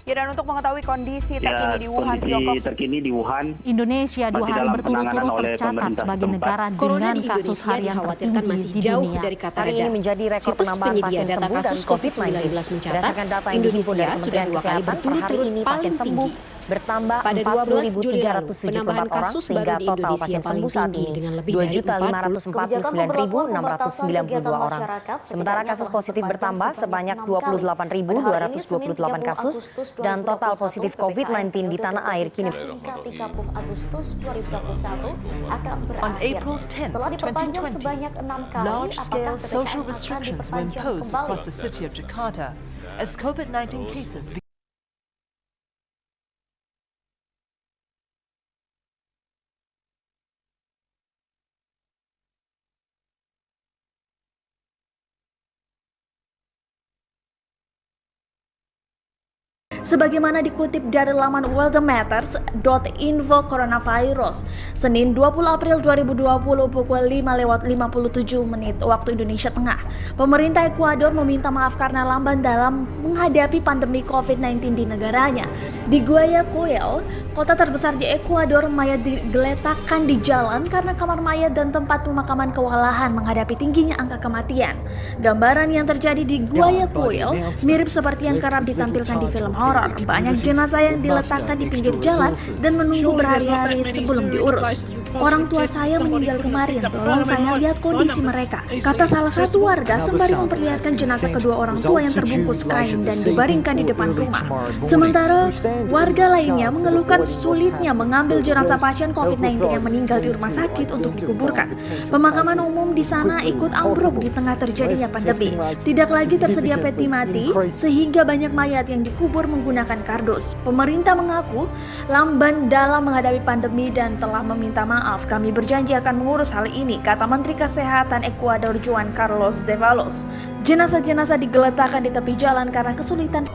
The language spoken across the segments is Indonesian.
Ya, dan untuk mengetahui kondisi Ya, terkini di Wuhan, kondisi Tiongkok, terkini di Wuhan, Indonesia 2 masih hari dalam berturut-turut penanganan oleh tercatat pemerintah sebagai setempat. negara Corona dengan di kasus Indonesia harian dikhawatirkan tertinggi masih di jauh dunia. dari kata hari reda. ini menjadi rekor Situs penambahan penyedia pasien data sembuh kasus dari COVID-19 COVID-19. mencatat Berdasarkan data yang dihimpun Indonesia dari sudah Kementerian 2 kali Kesehatan, per hari berturut-turut ini pasien paling sembuh tinggi. bertambah Pada 12 Juli lalu, 40.374 penambahan orang, kasus sehingga baru di total Indonesia pasien paling sembuh saat tinggi ini dengan lebih dari 2.549.692 orang. Sementara kasus positif bertambah sebanyak 28.228 kasus dan total positif COVID-19 di tanah air kini. On April 10, 2020, large-scale social restrictions were imposed across the city of Jakarta as COVID-19 cases began. Sebagaimana dikutip dari laman worldmatters.info coronavirus, Senin 20 April 2020 pukul 5:57 waktu Indonesia Tengah, pemerintah Ekuador meminta maaf karena lamban dalam menghadapi pandemi COVID-19 di negaranya. Di Guayaquil, kota terbesar di Ekuador, mayat digeletakkan di jalan karena kamar mayat dan tempat pemakaman kewalahan menghadapi tingginya angka kematian. Gambaran yang terjadi di Guayaquil mirip seperti yang kerap ditampilkan di film horor. Banyak jenazah yang diletakkan di pinggir jalan dan menunggu berhari-hari sebelum diurus. Orang tua saya meninggal kemarin, tolong saya lihat kondisi mereka, kata salah satu warga sembari memperlihatkan jenazah kedua orang tua yang terbungkus kain dan dibaringkan di depan rumah. Sementara warga lainnya mengeluhkan sulitnya mengambil jenazah pasien COVID-19 yang meninggal di rumah sakit untuk dikuburkan. Pemakaman umum di sana ikut ambruk di tengah terjadinya pandemi. Tidak lagi tersedia peti mati sehingga banyak mayat yang dikubur menggunakan kardus. Pemerintah mengaku lamban dalam menghadapi pandemi dan telah meminta maaf. Kami berjanji akan mengurus hal ini, kata Menteri Kesehatan Ekuador Juan Carlos Zevallos. Jenazah-jenazah digeletakkan di tepi jalan karena kesulitan.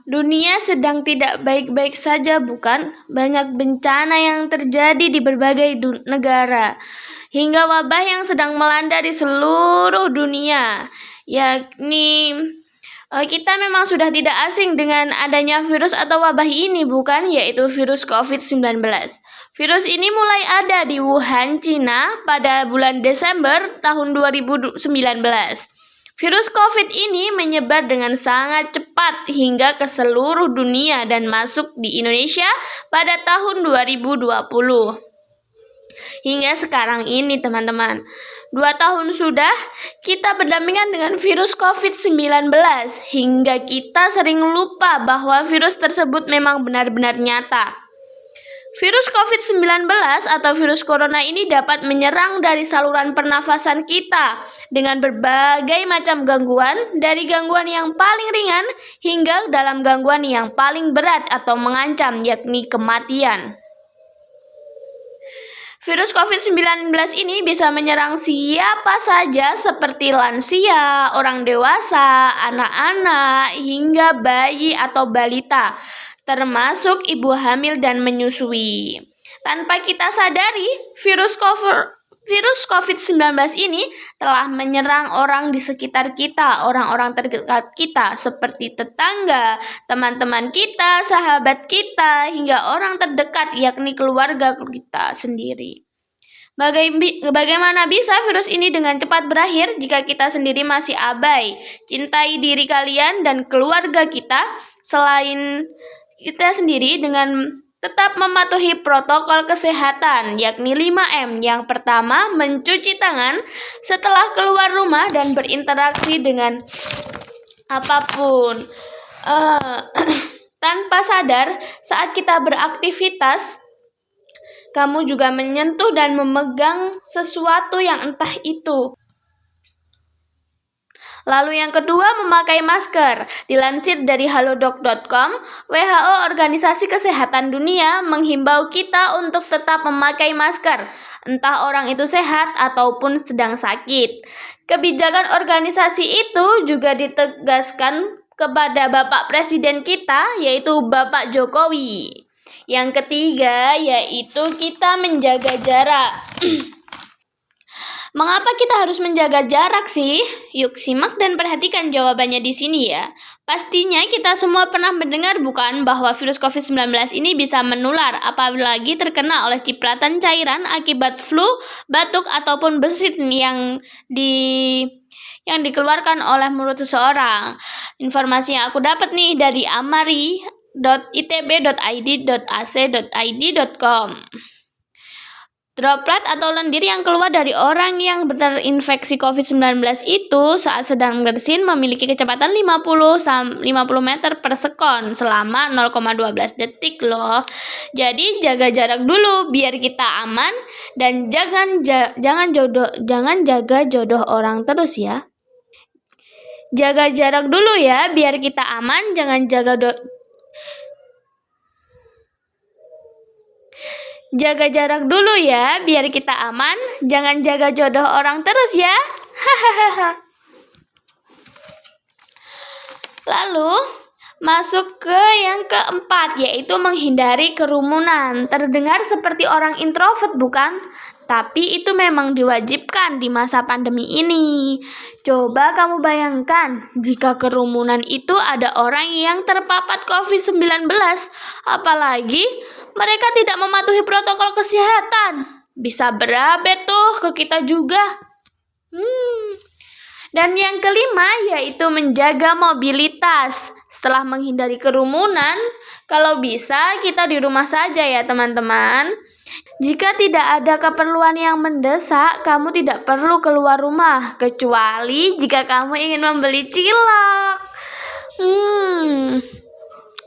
Dunia sedang tidak baik-baik saja, bukan? Banyak bencana yang terjadi di berbagai negara, hingga wabah yang sedang melanda di seluruh dunia. Yakni kita memang sudah tidak asing dengan adanya virus atau wabah ini, bukan? Yaitu virus COVID-19. Virus ini mulai ada di Wuhan, Cina pada bulan Desember tahun 2019. Virus COVID ini menyebar dengan sangat cepat hingga ke seluruh dunia dan masuk di Indonesia pada tahun 2020. Hingga sekarang ini, teman-teman, 2 tahun sudah kita berdampingan dengan virus COVID-19 hingga kita sering lupa bahwa virus tersebut memang benar-benar nyata. Virus COVID-19 atau virus corona ini dapat menyerang dari saluran pernafasan kita dengan berbagai macam gangguan, dari gangguan yang paling ringan hingga dalam gangguan yang paling berat atau mengancam, yakni kematian. Virus COVID-19 ini bisa menyerang siapa saja seperti lansia, orang dewasa, anak-anak, hingga bayi atau balita, termasuk ibu hamil dan menyusui. Tanpa kita sadari, virus COVID-19 ini telah menyerang orang di sekitar kita, orang-orang terdekat kita seperti tetangga, teman-teman kita, sahabat kita, hingga orang terdekat yakni keluarga kita sendiri. Bagaimana bisa virus ini dengan cepat berakhir jika kita sendiri masih abai? Cintai diri kalian dan keluarga kita selain kita sendiri dengan tetap mematuhi protokol kesehatan, yakni 5M. Yang pertama, mencuci tangan setelah keluar rumah dan berinteraksi dengan apapun. Tanpa sadar, saat kita beraktivitas, kamu juga menyentuh dan memegang sesuatu yang entah itu. Lalu yang kedua, memakai masker. Dilansir dari halodoc.com, WHO Organisasi Kesehatan Dunia menghimbau kita untuk tetap memakai masker, entah orang itu sehat ataupun sedang sakit. Kebijakan organisasi itu juga ditegaskan kepada Bapak Presiden kita, yaitu Bapak Jokowi. Yang ketiga, yaitu kita menjaga jarak. Mengapa kita harus menjaga jarak sih? Yuk simak dan perhatikan jawabannya di sini ya. Pastinya kita semua pernah mendengar bukan bahwa virus COVID-19 ini bisa menular apalagi terkena oleh cipratan cairan akibat flu, batuk ataupun bersin yang dikeluarkan oleh mulut seseorang. Informasi yang aku dapat nih dari amari.itb.id.ac.id.com. Droplet atau lendir yang keluar dari orang yang terinfeksi COVID-19 itu saat sedang bersin memiliki kecepatan 50 meter per sekon selama 0,12 detik loh. Jadi jaga jarak dulu biar kita aman dan jangan jaga jodoh orang terus ya. Jaga jarak dulu ya biar kita aman, jangan Jaga jarak dulu ya, biar kita aman. Jangan jaga jodoh orang terus ya. Hahaha. Lalu, masuk ke yang keempat, yaitu menghindari kerumunan. Terdengar seperti orang introvert, bukan? Tapi itu memang diwajibkan di masa pandemi ini. Coba kamu bayangkan, jika kerumunan itu ada orang yang terpapar COVID-19, apalagi mereka tidak mematuhi protokol kesehatan. Bisa berabe tuh ke kita juga. Dan yang kelima yaitu menjaga mobilitas. Setelah menghindari kerumunan, kalau bisa kita di rumah saja ya teman-teman. Jika tidak ada keperluan yang mendesak, kamu tidak perlu keluar rumah. Kecuali jika kamu ingin membeli cilok.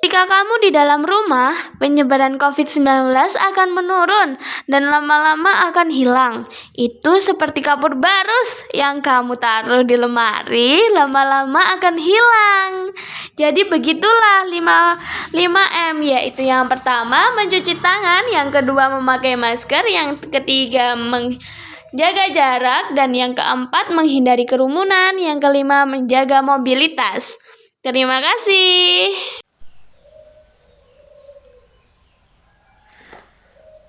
Jika kamu di dalam rumah, penyebaran COVID-19 akan menurun dan lama-lama akan hilang. Itu seperti kapur barus yang kamu taruh di lemari, lama-lama akan hilang. Jadi begitulah 5M, yaitu yang pertama mencuci tangan, yang kedua memakai masker, yang ketiga menjaga jarak, dan yang keempat menghindari kerumunan, yang kelima menjaga mobilitas. Terima kasih.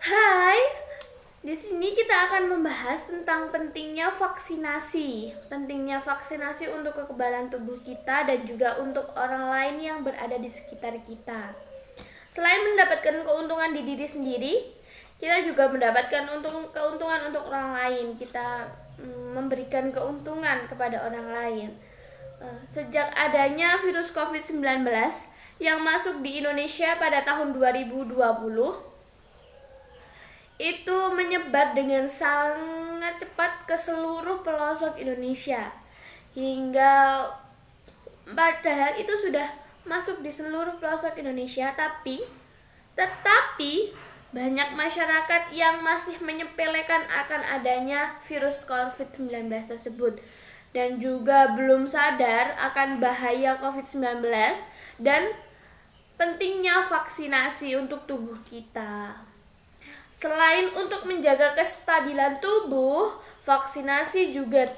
Hai, di sini kita akan membahas tentang pentingnya vaksinasi. Pentingnya vaksinasi untuk kekebalan tubuh kita dan juga untuk orang lain yang berada di sekitar kita. Selain mendapatkan keuntungan di diri sendiri, kita juga mendapatkan keuntungan untuk orang lain. Kita memberikan keuntungan kepada orang lain. Sejak adanya virus COVID-19 yang masuk di Indonesia pada tahun 2020, itu menyebar dengan sangat cepat ke seluruh pelosok Indonesia. Hingga padahal itu sudah masuk di seluruh pelosok Indonesia, tetapi banyak masyarakat yang masih menyepelekan akan adanya virus COVID-19 tersebut dan juga belum sadar akan bahaya COVID-19 dan pentingnya vaksinasi untuk tubuh kita. Selain untuk menjaga kestabilan tubuh, vaksinasi juga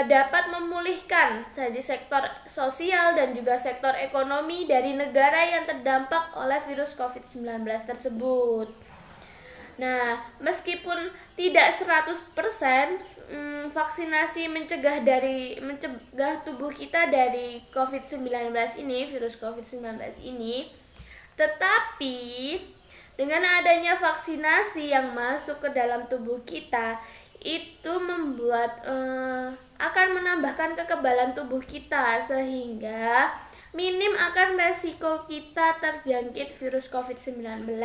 dapat memulihkan jadi sektor sosial dan juga sektor ekonomi dari negara yang terdampak oleh virus COVID-19 tersebut. Nah, meskipun tidak 100% vaksinasi mencegah tubuh kita dari COVID-19 ini, virus COVID-19 ini, tetapi dengan adanya vaksinasi yang masuk ke dalam tubuh kita, itu akan menambahkan kekebalan tubuh kita sehingga minim akan resiko kita terjangkit virus COVID-19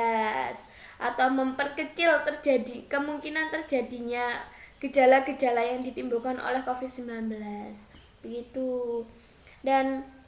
atau memperkecil kemungkinan terjadinya gejala-gejala yang ditimbulkan oleh COVID-19. Begitu. Dan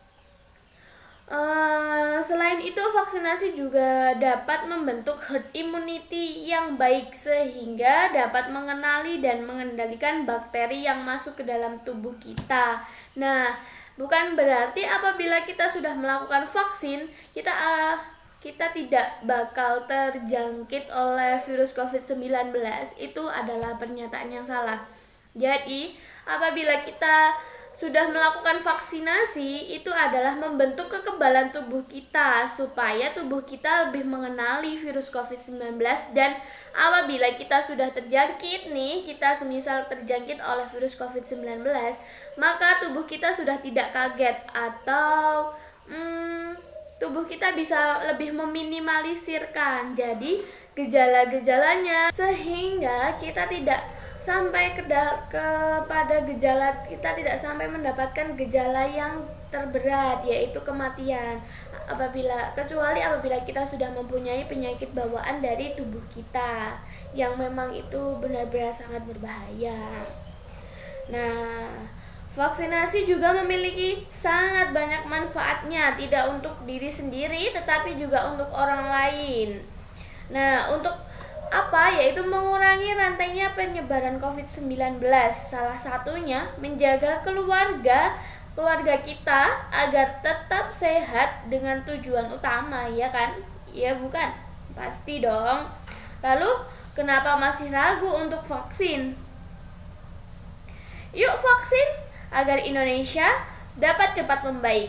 selain itu, vaksinasi juga dapat membentuk herd immunity yang baik sehingga dapat mengenali dan mengendalikan bakteri yang masuk ke dalam tubuh kita. Nah, bukan berarti apabila kita sudah melakukan vaksin, kita tidak bakal terjangkit oleh virus COVID-19. Itu adalah pernyataan yang salah. Jadi, apabila kita sudah melakukan vaksinasi, itu adalah membentuk kekebalan tubuh kita supaya tubuh kita lebih mengenali virus COVID-19, dan apabila kita sudah terjangkit nih, kita semisal terjangkit oleh virus COVID-19, maka tubuh kita sudah tidak kaget atau tubuh kita bisa lebih meminimalisirkan jadi gejala-gejalanya, sehingga kita tidak sampai kepada gejala, kita tidak sampai mendapatkan gejala yang terberat, yaitu kematian, kecuali apabila kita sudah mempunyai penyakit bawaan dari tubuh kita yang memang itu benar-benar sangat berbahaya. Nah, vaksinasi juga memiliki sangat banyak manfaatnya, tidak untuk diri sendiri tetapi juga untuk orang lain. Nah, untuk apa? Yaitu mengurangi rantainya penyebaran COVID-19. Salah satunya menjaga keluarga kita agar tetap sehat dengan tujuan utama, ya kan? Ya bukan? Pasti dong. Lalu, kenapa masih ragu untuk vaksin? Yuk vaksin agar Indonesia dapat cepat membaik.